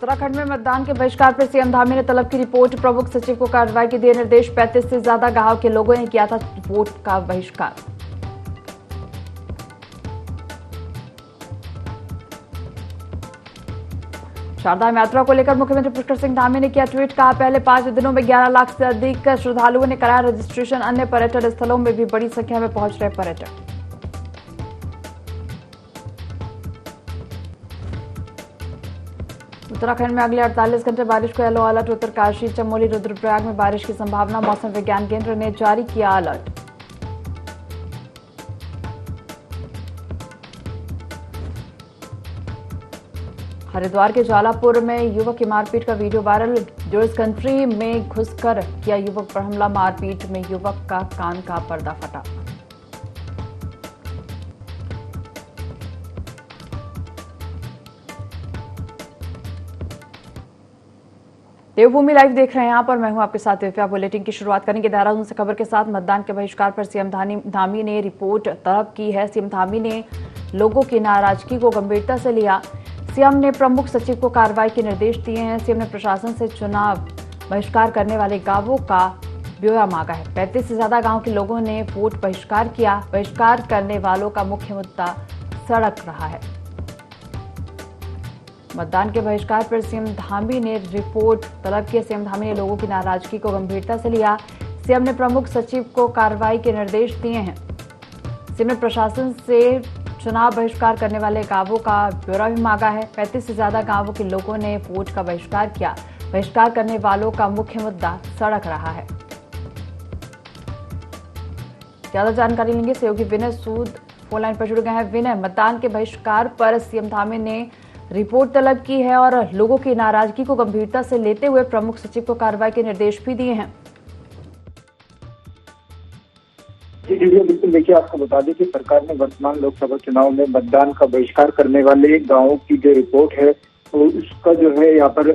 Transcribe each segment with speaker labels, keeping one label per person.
Speaker 1: उत्तराखंड में मतदान के बहिष्कार पर सीएम धामी ने तलब की रिपोर्ट। प्रमुख सचिव को कार्रवाई के दिए निर्देश। 35 से ज्यादा गांव के लोगों ने किया था वोट का बहिष्कार। चारधाम यात्रा को लेकर मुख्यमंत्री पुष्कर सिंह धामी ने किया ट्वीट। कहा, पहले 5 दिनों में 11 लाख से अधिक श्रद्धालुओं ने कराया रजिस्ट्रेशन। अन्य पर्यटन स्थलों में भी बड़ी संख्या में पहुंच रहे पर्यटक। उत्तराखंड में अगले 48 घंटे बारिश को येलो अलर्ट। उत्तरकाशी, चमोली, रुद्रप्रयाग में बारिश की संभावना। मौसम विज्ञान केंद्र ने जारी किया अलर्ट। हरिद्वार के ज्वालापुर में युवक की मारपीट का वीडियो वायरल। जॉर्ज कंट्री में घुसकर किया युवक पर हमला। मारपीट में युवक का कान का पर्दा फटा। देवभूमि लाइव देख रहे हैं आप और मैं हूं आपके साथ दिव्या। बुलेटिन की शुरुआत करेंगे देहरादून से खबर के साथ। मतदान के बहिष्कार पर सीएम धामी ने रिपोर्ट तलब की है। सीएम धामी ने लोगों की नाराजगी को गंभीरता से लिया। सीएम ने प्रमुख सचिव को कार्रवाई के निर्देश दिए हैं। सीएम ने प्रशासन से चुनाव बहिष्कार करने वाले गांवों का ब्यौरा मांगा है। 35 से ज्यादा गांव के लोगों ने वोट बहिष्कार किया। बहिष्कार करने वालों का मुख्य मुद्दा सड़क रहा है। मतदान के बहिष्कार पर सीएम धामी ने रिपोर्ट तलब की। सीएम धामी ने लोगों की नाराजगी को गंभीरता से लिया। सीएम ने प्रमुख सचिव को कार्रवाई के निर्देश दिए हैं। सीएम ने प्रशासन से चुनाव बहिष्कार करने वाले गांवों का ब्यौरा भी मांगा है। 35 से ज्यादा गांवों के लोगों ने वोट का बहिष्कार किया। बहिष्कार करने वालों का मुख्य मुद्दा सड़क रहा है। ज्यादा जानकारी लेंगे सहयोगी विनय सूद फोन लाइन पर जुड़ गए हैं। विनय, मतदान के बहिष्कार पर सीएम धामी ने रिपोर्ट तलब की है और लोगों की नाराजगी को गंभीरता से लेते हुए प्रमुख सचिव को कार्रवाई के निर्देश भी दिए हैं।
Speaker 2: बिल्कुल, देखिए आपको बता दें कि सरकार ने वर्तमान लोकसभा चुनाव में मतदान का बहिष्कार करने वाले गांवों की जो रिपोर्ट है तो उसका जो है यहाँ पर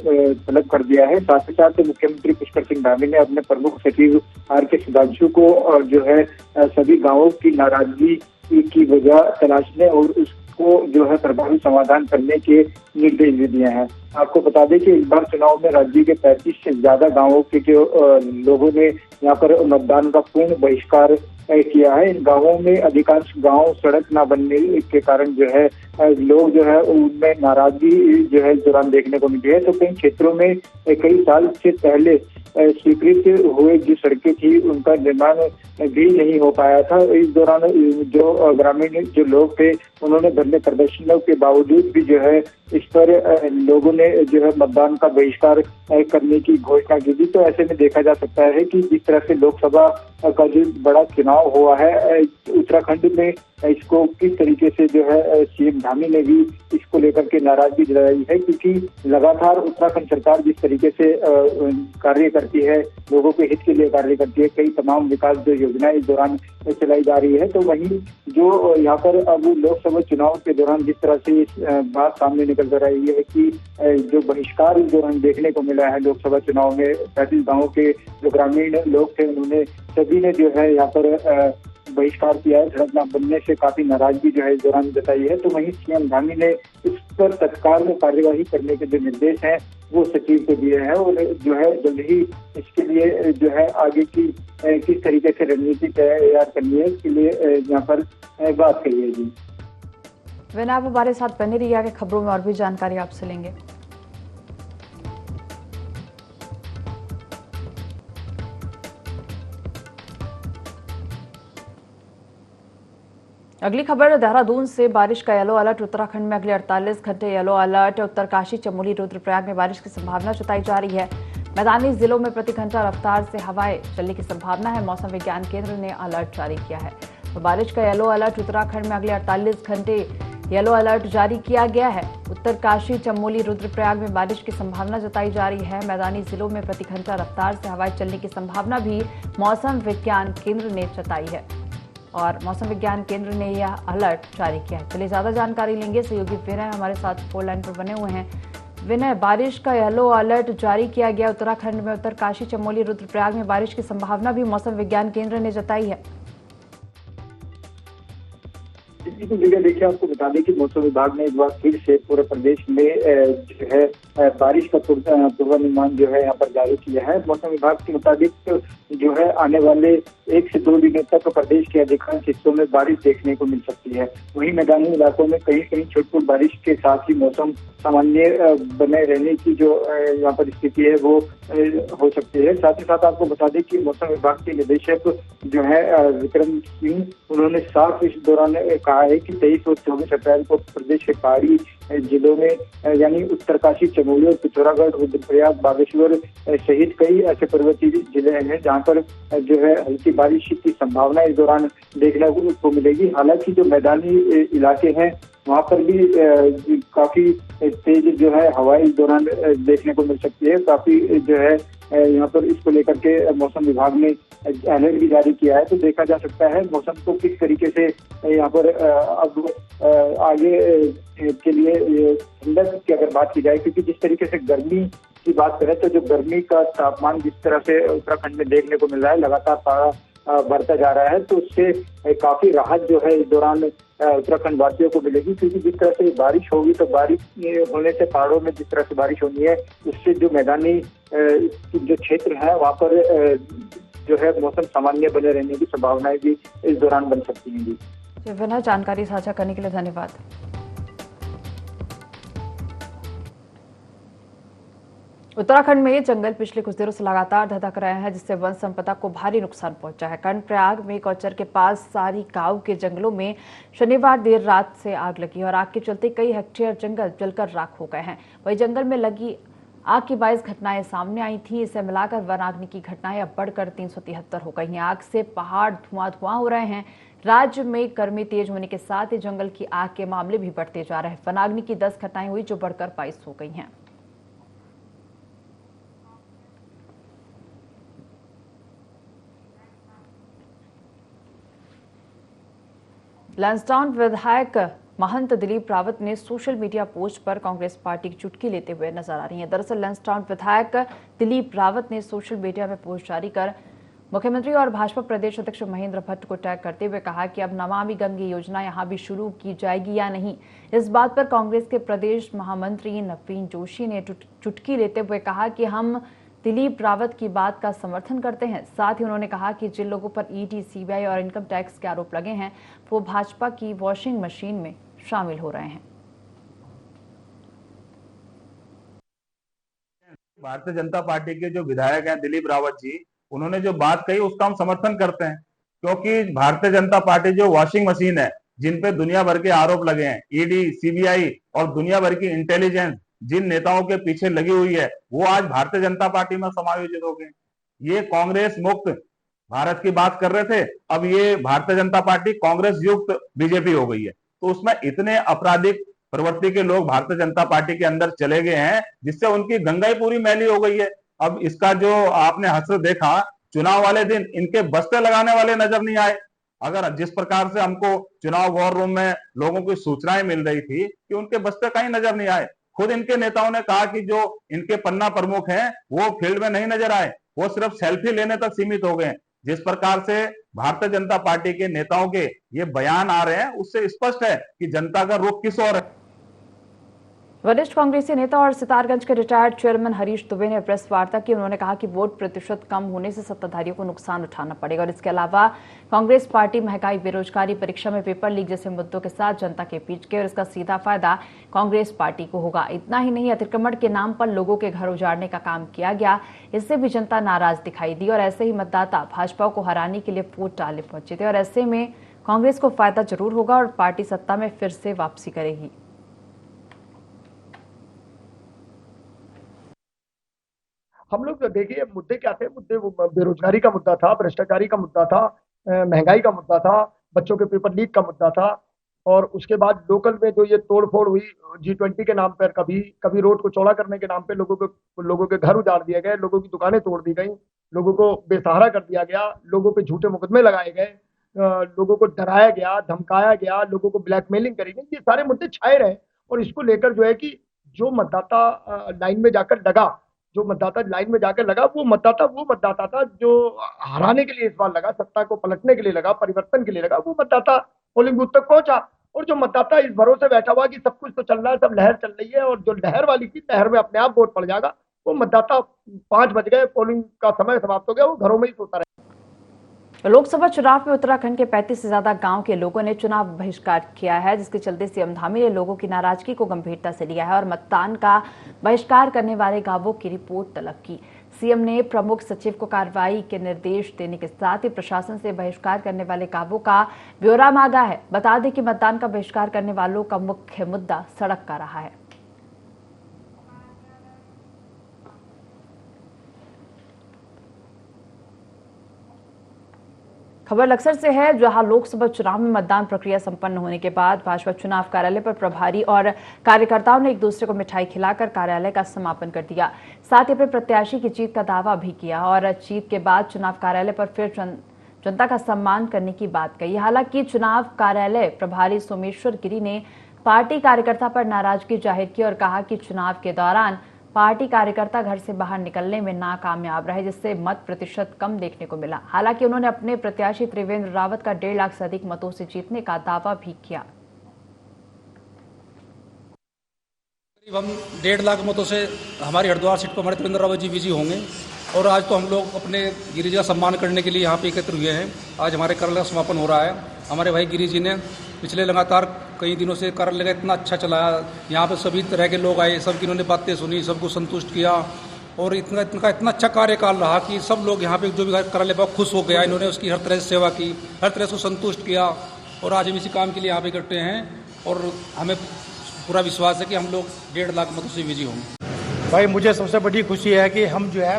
Speaker 2: तलब कर दिया है। साथ ही साथ मुख्यमंत्री पुष्कर सिंह धामी ने अपने प्रमुख सचिव आर.के. सुधांशु को और जो है सभी गांवों की नाराजगी की वजह तलाशने और उसको जो है प्रभावी समाधान करने के निर्देश भी दिए हैं। आपको बता दें कि इस बार चुनाव में राज्य के 35 से ज्यादा गांवों के जो लोगों ने यहाँ पर मतदान का पूर्ण बहिष्कार किया है। इन गांवों में अधिकांश गांव सड़क न बनने के कारण जो है लोग जो है उनमें नाराजगी जो है इस दौरान देखने को मिली है। तो कई क्षेत्रों में कई साल से पहले स्वीकृत हुए जो सड़कें थी उनका निर्माण भी नहीं हो पाया था। इस दौरान जो ग्रामीण जो लोग थे उन्होंने धरने प्रदर्शनों के बावजूद भी जो है इस पर लोगों ने जो है मतदान का बहिष्कार करने की घोषणा की थी। तो ऐसे में देखा जा सकता है कि जिस तरह से लोकसभा का जो बड़ा चुनाव हुआ है उत्तराखंड में, इसको किस तरीके से जो है सीएम धामी ने भी इसको लेकर के नाराजगी जताई है, क्योंकि लगातार उत्तराखंड सरकार जिस तरीके से कार्य करती है, लोगों के हित के लिए कार्य करती है, कई तमाम विकास जो योजनाएं इस दौरान चलाई जा रही है। तो वहीं जो यहाँ पर अब लोकसभा चुनाव के दौरान जिस तरह से इस बात सामने निकल कर रही है कि जो बहिष्कार इस दौरान देखने को मिला है लोकसभा चुनाव में, 35 गाँवों के जो ग्रामीण लोग थे उन्होंने सभी ने जो है यहाँ पर बहिष्कार किया है। सड़क न बनने से काफी नाराजगी जो है इस दौरान जताई है। तो वहीं सीएम धामी ने इस पर तत्काल कार्यवाही करने के जो निर्देश हैं वो सचिव को दिए हैं और जो है जल्द ही इसके लिए जो है आगे की किस तरीके से रणनीति तैयार करनी है इसके लिए यहाँ पर बात कही है। जी
Speaker 1: विनय, आप हमारे साथ बने रहिए, आगे खबरों में और भी जानकारी आपसे लेंगे। अगली खबर देहरादून से। बारिश का येलो अलर्ट। उत्तराखंड में अगले 48 घंटे येलो अलर्ट। उत्तरकाशी, चमोली, रुद्रप्रयाग में बारिश की संभावना जताई जा रही है। मैदानी जिलों में प्रति घंटा रफ्तार से हवाएं चलने की संभावना है। मौसम विज्ञान केंद्र ने अलर्ट जारी किया है। तो बारिश का येलो अलर्ट। उत्तराखंड में अगले 48 घंटे येलो अलर्ट जारी किया गया है। उत्तरकाशी, चमोली, रुद्रप्रयाग में बारिश की संभावना जताई जा रही है। मैदानी जिलों में प्रति घंटा रफ्तार से हवाएं चलने की संभावना भी मौसम विज्ञान केंद्र ने जताई है और मौसम विज्ञान केंद्र ने यह अलर्ट जारी किया है। चलिए ज्यादा जानकारी लेंगे, सहयोगी विनय हमारे साथ फोन लाइन पर बने हुए हैं। विनय, बारिश का येलो अलर्ट जारी किया गया उत्तराखंड में। उत्तरकाशी, चमोली, रुद्रप्रयाग में बारिश की संभावना भी मौसम विज्ञान केंद्र ने जताई है।
Speaker 2: बिल्कुल भैया, देखिए आपको बता दें कि मौसम विभाग ने एक बार फिर से पूरे प्रदेश में जो है बारिश का पूर्वानुमान जो है यहाँ पर जारी किया है। मौसम विभाग के मुताबिक जो है आने वाले 1 से 2 दिनों तक प्रदेश के अधिकांश हिस्सों में बारिश देखने को मिल सकती है। वहीं मैदानी इलाकों में कहीं कहीं छुटपुट बारिश के साथ ही मौसम सामान्य बने रहने की जो यहाँ पर स्थिति है वो हो सकती है। साथ ही साथ आपको बता दें कि मौसम विभाग के निदेशक जो है विक्रम सिंह, उन्होंने साफ इस दौरान कहा है कि 23 और 24 अप्रैल को प्रदेश के पहाड़ी जिलों में यानी उत्तरकाशी, चमोली और पिथौरागढ़, रुद्रप्रयाग, बागेश्वर सहित कई ऐसे पर्वतीय जिले हैं जहां पर जो है हल्की बारिश की संभावना इस दौरान देखने को मिलेगी। हालांकि जो मैदानी इलाके हैं वहां पर भी काफी तेज जो है हवाएं इस दौरान देखने को मिल सकती है। काफी जो है यहाँ पर इसको लेकर के मौसम विभाग ने अलर्ट भी जारी किया है। तो देखा जा सकता है मौसम को किस तरीके से यहाँ पर अब आगे के लिए ठंडक की अगर बात की जाए, क्योंकि जिस तरीके से गर्मी की बात करें तो जो गर्मी का तापमान जिस तरह से उत्तराखंड में देखने को मिल रहा है, लगातार पारा बढ़ता जा रहा है, तो उससे काफी राहत जो है इस दौरान उत्तराखंड वासियों को मिलेगी। क्योंकि जिस तरह से बारिश होगी तो बारिश होने से पहाड़ों में जिस तरह से बारिश होनी है उससे जो मैदानी जो क्षेत्र है वहाँ पर जो है मौसम सामान्य बने रहने की संभावनाएं भी इस दौरान बन सकती हैं। जी
Speaker 1: विनय, जानकारी साझा करने के लिए धन्यवाद। उत्तराखंड में जंगल पिछले कुछ दिनों से लगातार धधक रहे हैं, जिससे वन संपदा को भारी नुकसान पहुंचा है। कर्णप्रयाग में कौचर के पास सारी गांव के जंगलों में शनिवार देर रात से आग लगी और आग के चलते कई हेक्टेयर जंगल जलकर राख हो गए हैं। वहीं जंगल में लगी आग की 22 घटनाएं सामने आई थी। इसे मिलाकर वनाग्नि की घटनाएं अब बढ़कर 373 हो गई हैं। आग से पहाड़ धुआं हो रहे हैं। राज्य में गर्मी तेज होने के साथ ही जंगल की आग के मामले भी बढ़ते जा रहे हैं। वनाग्नि की 10 घटनाएं हुई जो बढ़कर 22 हो गई हैं। लैंसडाउन विधायक महंत दिलीप रावत ने सोशल मीडिया पोस्ट पर कांग्रेस पार्टी की चुटकी लेते हुए नजर आ रही हैं। दरअसल लैंसडाउन विधायक दिलीप रावत ने सोशल मीडिया में पोस्ट जारी कर मुख्यमंत्री और भाजपा प्रदेश अध्यक्ष महेंद्र भट्ट को टैग करते हुए कहा कि अब नमामि गंगे योजना यहां भी शुरू की जाएगी या नहीं। इस बात पर कांग्रेस के प्रदेश महामंत्री नवीन जोशी ने चुटकी लेते हुए कहा कि हम दिलीप रावत की बात का समर्थन करते हैं। साथ ही उन्होंने कहा कि जिन लोगों पर ईडी, सीबीआई और इनकम टैक्स के आरोप लगे हैं वो भाजपा की वॉशिंग मशीन में शामिल हो रहे हैं।
Speaker 3: भारतीय जनता पार्टी के जो विधायक हैं दिलीप रावत जी, उन्होंने जो बात कही उसका हम समर्थन करते हैं, क्योंकि भारतीय जनता पार्टी जो वॉशिंग मशीन है, जिन पे दुनिया भर के आरोप लगे हैं, ईडी, सीबीआई और दुनिया भर की इंटेलिजेंस जिन नेताओं के पीछे लगी हुई है, वो आज भारतीय जनता पार्टी में समायोजित हो गए। ये कांग्रेस मुक्त भारत की बात कर रहे थे, अब ये भारतीय जनता पार्टी कांग्रेस युक्त बीजेपी हो गई है। तो उसमें इतने आपराधिक प्रवृत्ति के लोग भारतीय जनता पार्टी के अंदर चले गए हैं, जिससे उनकी गंगा ही पूरी मैली हो गई है। अब इसका जो आपने हसरत देखा, चुनाव वाले दिन इनके बस्ते लगाने वाले नजर नहीं आए। अगर जिस प्रकार से हमको चुनाव वॉर रूम में लोगों की सूचनाएं मिल रही थी कि उनके बस्ते कहीं नजर नहीं आए। खुद इनके नेताओं ने कहा कि जो इनके पन्ना प्रमुख हैं वो फील्ड में नहीं नजर आए, वो सिर्फ सेल्फी लेने तक सीमित हो गए। जिस प्रकार से भारतीय जनता पार्टी के नेताओं के ये बयान आ रहे हैं, उससे स्पष्ट है कि जनता का रुख किस ओर है।
Speaker 1: वरिष्ठ कांग्रेसी नेता और सितारगंज के रिटायर्ड चेयरमैन हरीश दुबे ने प्रेस वार्ता की। उन्होंने कहा कि वोट प्रतिशत कम होने से सत्ताधारियों को नुकसान उठाना पड़ेगा और इसके अलावा कांग्रेस पार्टी महंगाई, बेरोजगारी, परीक्षा में पेपर लीक जैसे मुद्दों के साथ जनता के बीच गई और इसका सीधा फायदा कांग्रेस पार्टी को होगा। इतना ही नहीं, अतिक्रमण के नाम पर लोगों के घर उजाड़ने का काम किया गया, इससे भी जनता नाराज दिखाई दी और ऐसे ही मतदाता भाजपा को हराने के लिए वोट डालने पहुंचे थे और ऐसे में कांग्रेस को फायदा जरूर होगा और पार्टी सत्ता में फिर से वापसी करेगी।
Speaker 4: हम लोग देखिए मुद्दे क्या थे। मुद्दे वो बेरोजगारी का मुद्दा था, भ्रष्टाचारी का मुद्दा था, महंगाई का मुद्दा था, बच्चों के पेपर लीक का मुद्दा था और उसके बाद लोकल में जो ये तोड़फोड़ हुई G20 के नाम पर, कभी रोड को चौड़ा करने के नाम पे लोगों के घर उजाड़ दिए गए, लोगों की दुकानें तोड़ दी गई, लोगों को बेसहारा कर दिया गया, लोगों पे झूठे मुकदमे लगाए गए, लोगों को डराया गया, धमकाया गया, लोगों को ब्लैकमेलिंग करी गई। ये सारे मुद्दे छाए रहे और इसको लेकर जो है कि जो मतदाता लाइन में जाकर लगा, वो मतदाता था जो हराने के लिए इस बार लगा, सत्ता को पलटने के लिए लगा, परिवर्तन के लिए लगा। वो मतदाता पोलिंग बूथ तक पहुंचा और जो मतदाता इस भरोसे बैठा हुआ कि सब कुछ तो चल रहा है, सब लहर चल रही है और जो लहर वाली थी, लहर में अपने आप वोट पड़ जाएगा, वो मतदाता 5 बज गए, पोलिंग का समय समाप्त हो गया, वो घरों में ही सोता रहे।
Speaker 1: लोकसभा चुनाव में उत्तराखंड के 35 से ज्यादा गांव के लोगों ने चुनाव बहिष्कार किया है, जिसके चलते सीएम धामी ने लोगों की नाराजगी को गंभीरता से लिया है और मतदान का बहिष्कार करने वाले गांवों की रिपोर्ट तलब की। सीएम ने प्रमुख सचिव को कार्रवाई के निर्देश देने के साथ ही प्रशासन से बहिष्कार करने वाले गांवों का ब्यौरा मांगा है। बता दें कि मतदान का बहिष्कार करने वालों का मुख्य मुद्दा सड़क का रहा है। खबर लक्सर से है, जहां लोकसभा चुनाव में मतदान प्रक्रिया संपन्न होने के बाद भाजपा चुनाव कार्यालय पर प्रभारी और कार्यकर्ताओं ने एक दूसरे को मिठाई खिलाकर कार्यालय का समापन कर दिया। साथ ही अपने प्रत्याशी की जीत का दावा भी किया और जीत के बाद चुनाव कार्यालय पर फिर जनता का सम्मान करने की बात कही। हालांकि चुनाव कार्यालय प्रभारी सोमेश्वर गिरी ने पार्टी कार्यकर्ता पर नाराजगी जाहिर की और कहा कि चुनाव के दौरान पार्टी कार्यकर्ता घर से बाहर निकलने में नाकामयाब रहे, जिससे मत प्रतिशत कम देखने को मिला। हालांकि उन्होंने अपने प्रत्याशी त्रिवेंद्र रावत का 1.5 लाख से अधिक मतों से जीतने का दावा भी किया।
Speaker 5: करीब हम 1.5 लाख मतों से हमारी हरिद्वार सीट पर हमारे त्रिवेंद्र रावत जी विजयी होंगे और आज तो हम लोग अपने गिरी जी का सम्मान करने के लिए यहाँ पे एकत्र हुए हैं। आज हमारे कार्यालय का समापन हो रहा है। हमारे भाई गिरी जी ने पिछले लगातार कई दिनों से कार्यालय का इतना अच्छा चलाया, यहाँ पे सभी तरह के लोग आए, सबकी इन्होंने बातें सुनी, सबको संतुष्ट किया और इतना अच्छा कार्यकाल रहा कि सब लोग यहाँ पे जो भी कार्यालय बहुत खुश हो गया। इन्होंने उसकी हर तरह से सेवा की, हर तरह से संतुष्ट किया और आज हम इसी काम के लिए यहाँ पे इकट्ठे हैं और हमें पूरा विश्वास है कि हम लोग 1.5 लाख मतों से विजयी होंगे।
Speaker 6: भाई मुझे सबसे बड़ी खुशी है कि हम जो है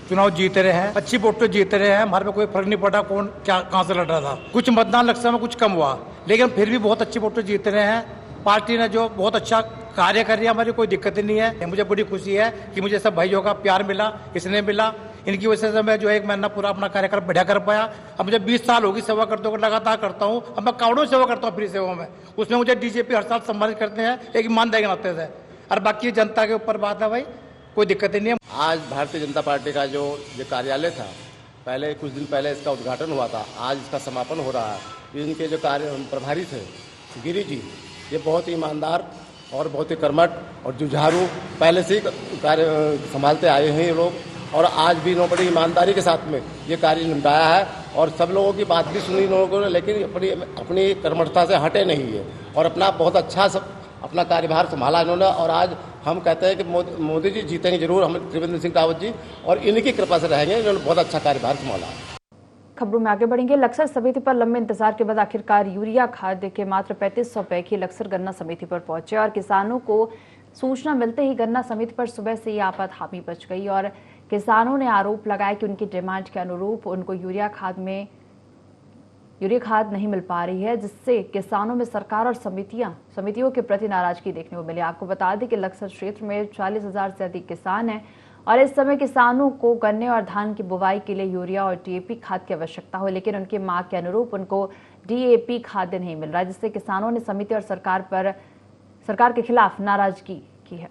Speaker 6: चुनाव जीते रहे हैं, अच्छी वोट तो जीते रहे हैं। हमारे पे कोई फर्क नहीं पड़ा कौन क्या कहां से लड़ रहा था। कुछ मतदान लक्ष्य में कुछ कम हुआ, लेकिन फिर भी बहुत अच्छी वोट तो जीते रहे हैं। पार्टी ने जो बहुत अच्छा कार्य कर रही है, हमारी कोई दिक्कत नहीं है। मुझे बड़ी खुशी है कि मुझे सब भाइयों का प्यार मिला, इसने मिला। इनकी वजह से मैं जो 1 महीना पूरा अपना कार्यक्रम बढ़िया कर पाया। अब मुझे 20 साल होगी सेवा करते हुए, लगातार करता हूँ। अब मैं कावड़ों सेवा करता हूँ फ्री सेवा में, उसमें मुझे डीजीपी हर साल सम्मानित करते हैं एक ईमानदारी के नाते से। और बाकी जनता के ऊपर बात है भाई, कोई दिक्कत नहीं है।
Speaker 7: आज भारतीय जनता पार्टी का जो ये कार्यालय था, पहले कुछ दिन पहले इसका उद्घाटन हुआ था, आज इसका समापन हो रहा है। इनके जो प्रभारी थे गिरी जी, ये बहुत ही ईमानदार और बहुत ही कर्मठ और जुझारू पहले से ही कार्य संभालते आए हैं ये लोग और आज भी इन्होंने बड़ी ईमानदारी के साथ में ये कार्य निभाया है और सब लोगों की बात भी सुनी इन लोगों ने, लेकिन अपनी कर्मठता से हटे नहीं है और अपना बहुत अच्छा अपना कार्यभार संभाला इन्होंने। और आज हम कहते हैं कि मोदी जी जीतेंगे जरूर, हम त्रिवेंद्र सिंह रावत जी, और इनकी कृपा से रहेंगे। इन्होंने बहुत अच्छा कार्यभार संभाला।
Speaker 1: खबरों में आगे बढ़ेंगे। लक्सर समिति पर लंबे इंतजार के बाद आखिरकार यूरिया खाद के मात्र 3500 पैक ही लक्सर गन्ना समिति पर पहुंचे और किसानों को सूचना मिलते ही गन्ना समिति पर सुबह से ही आफत हामी मच गई और किसानों ने आरोप लगाया कि उनकी डिमांड के अनुरूप उनको यूरिया खाद नहीं मिल पा रही है, जिससे किसानों में सरकार और समितियों के प्रति नाराजगी देखने को मिली। आपको बता दें कि लक्सर क्षेत्र में 40,000 से अधिक किसान हैं और इस समय किसानों को गन्ने और धान की बुवाई के लिए यूरिया और डीएपी खाद की आवश्यकता हो, लेकिन उनकी मांग के अनुरूप उनको डीएपी खाद नहीं मिल रहा, जिससे किसानों ने समिति और सरकार के खिलाफ नाराजगी की है।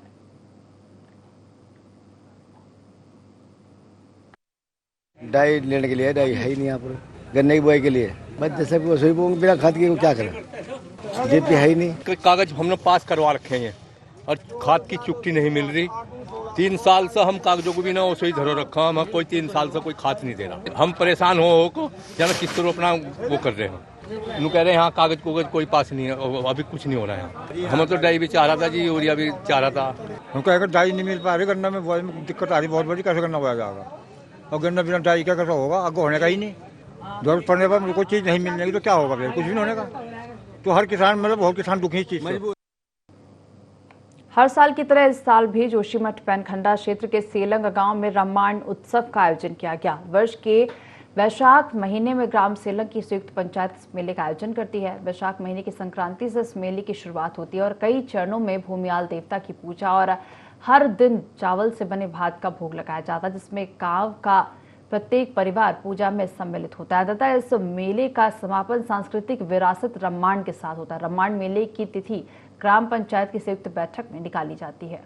Speaker 8: डाई लेने के लिए डाई है ही नहीं यहाँ पर, गन्ने की बुआई के लिए बस जैसे वैसे बिना खाद के क्या करें, डीएपी है ही नहीं।
Speaker 9: कागज हमने पास करवा रखे हैं और खाद की चुक्ति नहीं मिल रही। 3 साल से हम कागजों को भी ना वैसे ही धरो रखा, हम कोई 3 साल से कोई खाद नहीं दे रहा। हम परेशान हो को जाना किस तरह अपना वो कर रहे हैं। इन कह रहे हैं यहाँ कागज कोई पास नहीं है, अभी कुछ नहीं हो रहा है। हम तो डाई भी चाह रहा था जी, यूरिया भी चाह रहा था।
Speaker 6: हमको अगर डाई नहीं मिल पा रही, गन्ना में बुआई में दिक्कत आ रही बहुत बड़ी, कैसे गन्ना बोया जाएगा और गन्ना बिना डाई का कैसा होगा, आगे होने का ही नहीं। जरूरत पड़ने पर कोई चीज़ नहीं मिलने तो क्या होगा, फिर कुछ भी नहीं होने का। तो हर किसान मतलब बहुत किसान दुखी चीज से।
Speaker 1: हर साल की तरह इस साल भी जोशीमठ पैनखंडा क्षेत्र के सेलंग गांव में रामायण उत्सव का आयोजन किया गया। वर्ष के वैशाख महीने में ग्राम सेलंग की संयुक्त पंचायत इस मेले का आयोजन करती है। वैशाख महीने की संक्रांति से इस मेले की शुरुआत होती है और कई चरणों में भूमियाल देवता की पूजा और हर दिन चावल से बने भात का भोग लगाया जाता है, जिसमें गांव का प्रत्येक परिवार पूजा में सम्मिलित होता है। तथा इस मेले का समापन सांस्कृतिक विरासत रामायण के साथ होता है। रामायण मेले की तिथि ग्राम पंचायत की संयुक्त बैठक में निकाली जाती है।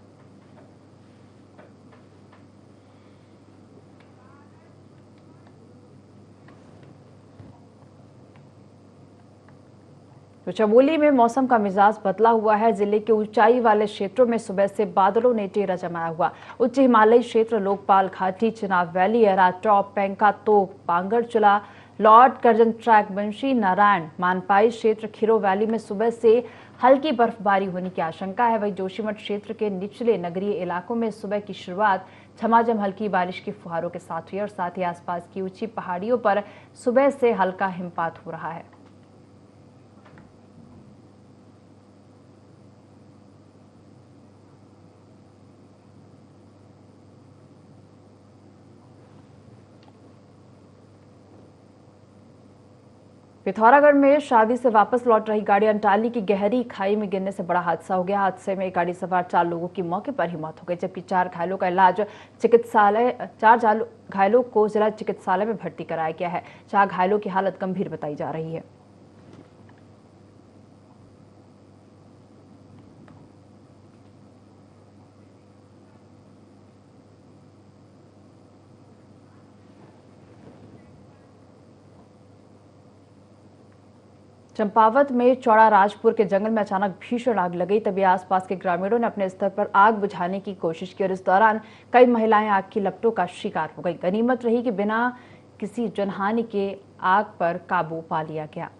Speaker 1: तो चमोली में मौसम का मिजाज बदला हुआ है। जिले के ऊंचाई वाले क्षेत्रों में सुबह से बादलों ने डेरा जमाया हुआ। उच्च हिमालयी क्षेत्र लोकपाल घाटी, चिनाब वैली, एरा टॉप, पेंका तोक, बांगरचुला, लॉर्ड कर्जन ट्रैक, बंशी नारायण, मानपाई क्षेत्र, खीरो वैली में सुबह से हल्की बर्फबारी होने की आशंका है। वहीं जोशीमठ क्षेत्र के निचले नगरीय इलाकों में सुबह की शुरुआत झमाझम हल्की बारिश की फुहारों के साथ हुई और साथ ही आसपास की ऊंची पहाड़ियों पर सुबह से हल्का हिमपात हो रहा है। पिथौरागढ़ में शादी से वापस लौट रही गाड़ी अंटाली की गहरी खाई में गिरने से बड़ा हादसा हो गया। हादसे में गाड़ी सवार 4 लोगों की मौके पर ही मौत हो गई, जबकि 4 घायलों का इलाज चार घायलों को जिला चिकित्सालय में भर्ती कराया गया है। 4 घायलों की हालत गंभीर बताई जा रही है। चंपावत में चौड़ा राजपुर के जंगल में अचानक भीषण आग लगी। तभी आसपास के ग्रामीणों ने अपने स्तर पर आग बुझाने की कोशिश की और इस दौरान कई महिलाएं आग की लपटों का शिकार हो गई। गनीमत रही कि बिना किसी जनहानि के आग पर काबू पा लिया गया।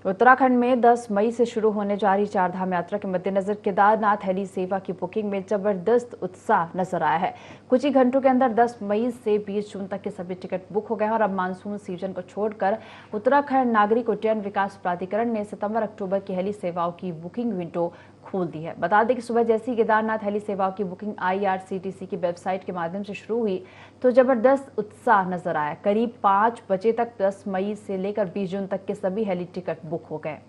Speaker 1: उत्तराखंड में 10 मई से शुरू होने जा रही चारधाम यात्रा के मद्देनजर केदारनाथ हेली सेवा की बुकिंग में जबरदस्त उत्साह नजर आया है। कुछ ही घंटों के अंदर 10 मई से 20 जून तक के सभी टिकट बुक हो गए हैं और अब मानसून सीजन को छोड़कर उत्तराखंड नागरिक उड्डयन विकास प्राधिकरण ने सितंबर-अक्टूबर की हेली सेवाओं की बुकिंग विंडो खोल दी है। बता दें कि सुबह जैसी केदारनाथ हेली सेवाओं की बुकिंग IRCTC की वेबसाइट के माध्यम से शुरू हुई तो जबरदस्त उत्साह नजर आया। करीब 5 बजे तक 10 मई से लेकर 20 जून तक के सभी हेली टिकट बुक हो गए।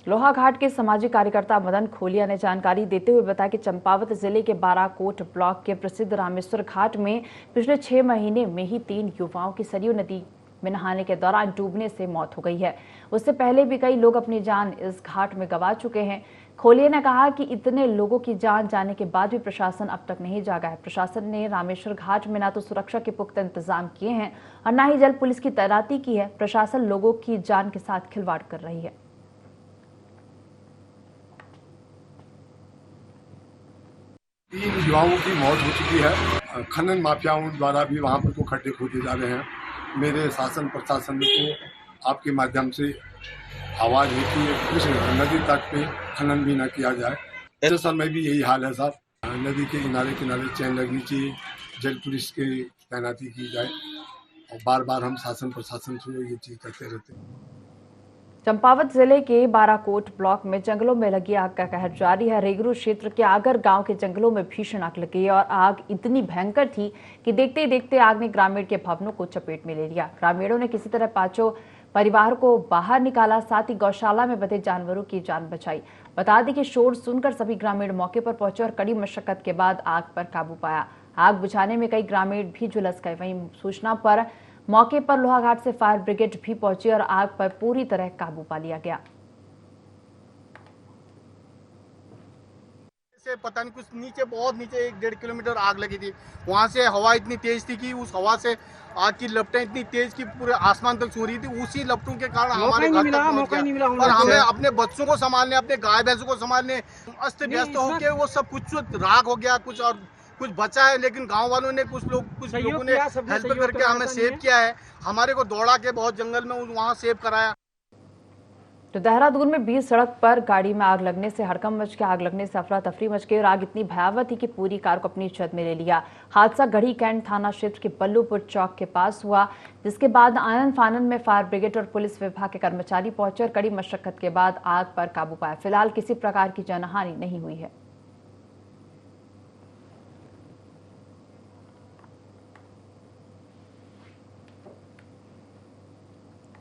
Speaker 1: लोहाघाट के सामाजिक कार्यकर्ता मदन खोलिया ने जानकारी देते हुए बताया कि चंपावत जिले के बाराकोट ब्लॉक के प्रसिद्ध रामेश्वर घाट में पिछले 6 महीने में ही 3 युवाओं की सरयू नदी में नहाने के दौरान डूबने से मौत हो गई है। उससे पहले भी कई लोग अपनी जान इस घाट में गंवा चुके हैं। खोलिया ने कहा कि इतने लोगों की जान जाने के बाद भी प्रशासन अब तक नहीं जागा है। प्रशासन ने रामेश्वर घाट में न तो सुरक्षा के पुख्ता इंतजाम किए हैं और न ही जल पुलिस की तैनाती की है। प्रशासन लोगों की जान के साथ खिलवाड़ कर रही है।
Speaker 10: 3 युवाओं की मौत हो चुकी है। खनन माफियाओं द्वारा भी वहां पर को खड्डे खोदे जा रहे हैं। मेरे शासन प्रशासन को आपके माध्यम से आवाज है कि कुछ नदी तट पे खनन भी न किया जाए। ऐसे समय भी यही हाल है सर। नदी के किनारे किनारे चैन लगनी चाहिए, जल पुलिस की तैनाती की जाए और बार बार हम शासन प्रशासन से ये चीज करते रहते हैं।
Speaker 1: चंपावत जिले के बाराकोट ब्लॉक में जंगलों में लगी आग का कहर जारी है। रेगरू क्षेत्र के आगर गांव के जंगलों में भीषण आग लगी और आग इतनी भयंकर थी कि देखते ही देखते आग ने ग्रामीण के भवनों को चपेट में ले लिया। ग्रामीणों ने किसी तरह 5 परिवार को बाहर निकाला, साथ ही गौशाला में बंधे जानवरों की जान बचाई। बता दें कि शोर सुनकर सभी ग्रामीण मौके पर पहुंचे और कड़ी मशक्कत के बाद आग पर काबू पाया। आग बुझाने में कई ग्रामीण भी झुलस गए। वहीं सूचना पर मौके पर लोहाघाट से फायर ब्रिगेड भी पहुंची और आग पर पूरी तरह काबू पा लिया गया।
Speaker 11: से पता नहीं कुछ नीचे, बहुत नीचे 1-1.5 किलोमीटर आग लगी थी। वहां से हवा इतनी तेज थी कि उस हवा से आग की लपटें इतनी तेज कि पूरे आसमान तक छू रही थी। उसी लपटों के कारण हमारे घर तक पहुंच गया और हमें अपने बच्चों को संभालने, अपने गाय भैंसों को संभालने अस्त व्यस्त होकर वो सब कुछ राख हो गया, कुछ बचा है। लेकिन गांव वालों ने कुछ लोगों ने हेल्प करके हमें सेव किया है। हमारे को दौड़ा के बहुत जंगल में वहां सेव कराया।
Speaker 1: तो देहरादून में 20 सड़क पर गाड़ी में आग लगने से हड़कंप मच गया। आग लगने से अफरा तफरी मच गई और आग इतनी भयावह थी कि पूरी कार को अपनी छत में ले लिया। हादसा गढ़ी कैंट थाना क्षेत्र के बल्लूपुर चौक के पास हुआ, जिसके बाद आनन फानन में फायर ब्रिगेड और पुलिस विभाग के कर्मचारी पहुंचे और कड़ी मशक्कत के बाद आग पर काबू पाया। फिलहाल किसी प्रकार की जनहानि नहीं हुई है।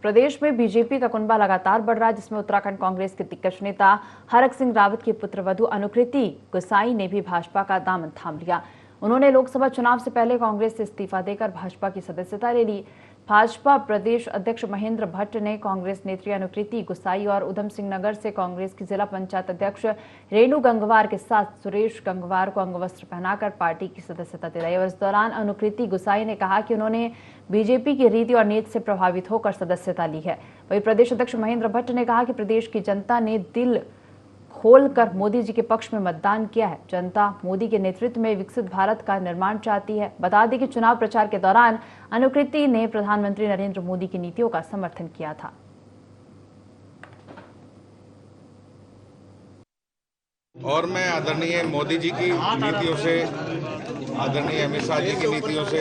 Speaker 1: प्रदेश में बीजेपी का कुनबा लगातार बढ़ रहा है, जिसमें उत्तराखंड कांग्रेस के दिग्गज नेता हरक सिंह रावत की पुत्रवधू अनुकृति गोसाई ने भी भाजपा का दामन थाम लिया। उन्होंने लोकसभा चुनाव से पहले कांग्रेस से इस्तीफा देकर भाजपा की सदस्यता ले ली। भाजपा प्रदेश अध्यक्ष महेंद्र भट्ट ने कांग्रेस नेत्री अनुकृति गुसाई और उधम सिंह नगर से कांग्रेस की जिला पंचायत अध्यक्ष रेणु गंगवार के साथ सुरेश गंगवार को अंगवस्त्र पहनाकर पार्टी की सदस्यता दिलाई। और इस दौरान अनुकृति गुसाई ने कहा कि उन्होंने बीजेपी की रीति और नीति से प्रभावित होकर सदस्यता ली है। वहीं प्रदेश अध्यक्ष महेंद्र भट्ट ने कहा कि प्रदेश की जनता ने दिल खोलकर मोदी जी के पक्ष में मतदान किया है। जनता मोदी के नेतृत्व में विकसित भारत का निर्माण चाहती है। बता दें कि चुनाव प्रचार के दौरान अनुकृति ने प्रधानमंत्री नरेंद्र मोदी की नीतियों का समर्थन किया था।
Speaker 12: और मैं आदरणीय मोदी जी की नीतियों से, आदरणीय अमित शाह जी की नीतियों से,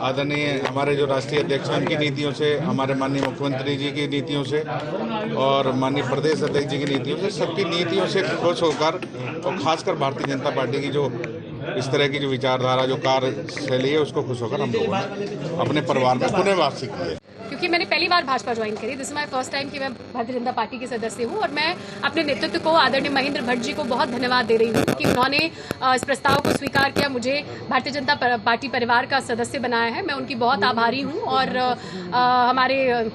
Speaker 12: आदरणीय हमारे जो राष्ट्रीय अध्यक्ष हैं उनकी नीतियों से, हमारे माननीय मुख्यमंत्री जी की नीतियों से और माननीय प्रदेश अध्यक्ष जी की नीतियों से, सबकी नीतियों से खुश होकर और खासकर भारतीय जनता पार्टी की जो इस तरह की जो विचारधारा, जो कार्यशैली है, उसको खुश होकर हम लोगों ने अपने परिवार में पुनः वापसी की है।
Speaker 13: क्योंकि मैंने पहली बार भाजपा ज्वाइन करी, this is my first time कि मैं भारतीय जनता पार्टी की सदस्य हूं और मैं अपने नेतृत्व को, आदरणीय महेंद्र भट्ट जी को बहुत धन्यवाद दे रही हूं कि उन्होंने इस प्रस्ताव को स्वीकार किया, मुझे भारतीय जनता पार्टी परिवार का सदस्य बनाया है। मैं उनकी बहुत आभारी हूं और हमारे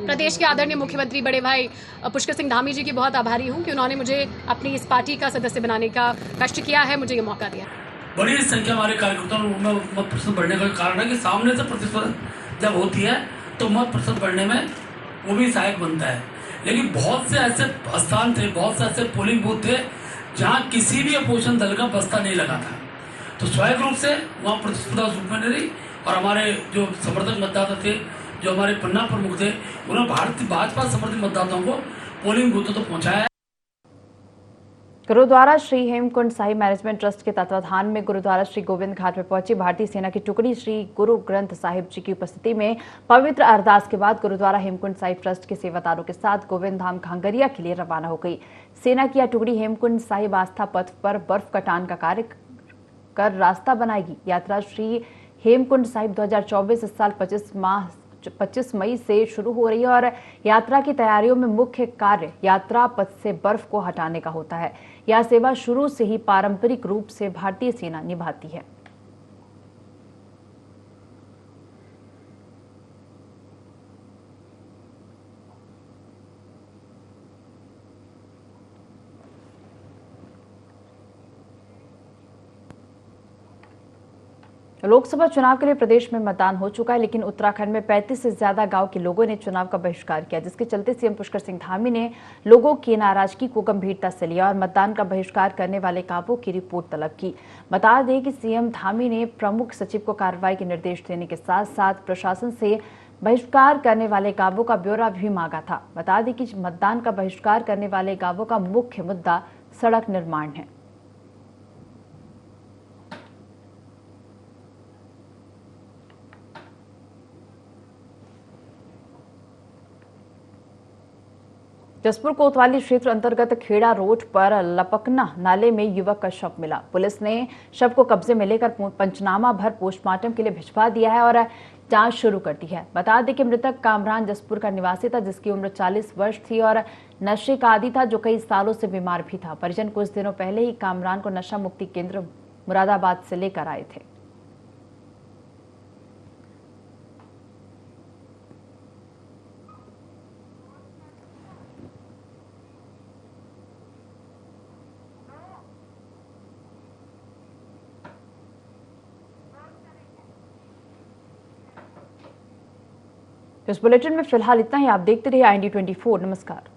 Speaker 13: प्रदेश के आदरणीय मुख्यमंत्री बड़े भाई पुष्कर सिंह धामी जी की बहुत आभारी हूं कि उन्होंने मुझे अपनी इस पार्टी का सदस्य बनाने का कष्ट किया है, मुझे ये मौका दिया।
Speaker 14: बड़ी संख्या हमारे कार्यकर्ताओं में मत प्रतिशत बढ़ने का कारण है कि सामने से प्रतिस्पर्धा जब होती है तो मत प्रतिशत बढ़ने में वो भी सहायक बनता है। लेकिन बहुत से ऐसे स्थान थे, बहुत से ऐसे पोलिंग बूथ थे जहां किसी भी अपोजिशन दल का बस्ता नहीं लगा था, तो स्वाभाविक रूप से वहां प्रतिस्पर्धा सुखमय नहीं रही और हमारे जो समर्थक मतदाता थे, जो हमारे पन्ना प्रमुख थे, उन्होंने भारतीय भाजपा समर्थित मतदाताओं को पोलिंग बूथों तक पहुंचाया।
Speaker 1: गुरुद्वारा श्री हेमकुंड साहिब मैनेजमेंट ट्रस्ट के तत्वाधान में गुरुद्वारा श्री गोविंद घाट में पहुंची भारतीय सेना की टुकड़ी श्री गुरु ग्रंथ साहिब जी की उपस्थिति में पवित्र अरदास के बाद गुरुद्वारा हेमकुंड साहिब ट्रस्ट के सेवादारों के साथ गोविंद धाम घांगरिया के लिए रवाना हो गई। सेना की यह टुकड़ी हेमकुंड साहिब आस्था पथ पर बर्फ कटान का कार्य कर रास्ता बनाएगी। यात्रा श्री हेमकुंड साहिब 2024 इस साल 25 मई से शुरू हो रही है और यात्रा की तैयारियों में मुख्य कार्य यात्रा पथ से बर्फ को हटाने का होता है। यह सेवा शुरू से ही पारंपरिक रूप से भारतीय सेना निभाती है। लोकसभा चुनाव के लिए प्रदेश में मतदान हो चुका है, लेकिन उत्तराखंड में 35 से ज्यादा गांव के लोगों ने चुनाव का बहिष्कार किया, जिसके चलते सीएम पुष्कर सिंह धामी ने लोगों की नाराजगी को गंभीरता से लिया और मतदान का बहिष्कार करने वाले गांवों की रिपोर्ट तलब की। बता दें कि सीएम धामी ने प्रमुख सचिव को कार्रवाई के निर्देश देने के साथ साथ प्रशासन से बहिष्कार करने वाले गांवों का ब्यौरा भी मांगा था। बता दें कि मतदान का बहिष्कार करने वाले गांवों का मुख्य मुद्दा सड़क निर्माण है। जसपुर कोतवाली क्षेत्र अंतर्गत खेड़ा रोड पर लपकना नाले में युवक का शव मिला। पुलिस ने शव को कब्जे में लेकर पंचनामा भर पोस्टमार्टम के लिए भिजवा दिया है और जांच शुरू कर दी है। बता दें कि मृतक कामरान जसपुर का निवासी था, जिसकी उम्र 40 वर्ष थी और नशे का आदी था, जो कई सालों से बीमार भी था। परिजन कुछ दिनों पहले ही कामरान को नशा मुक्ति केंद्र मुरादाबाद से लेकर आए थे। इस बुलेटिन में फिलहाल इतना ही। आप देखते रहिए IND24। नमस्कार।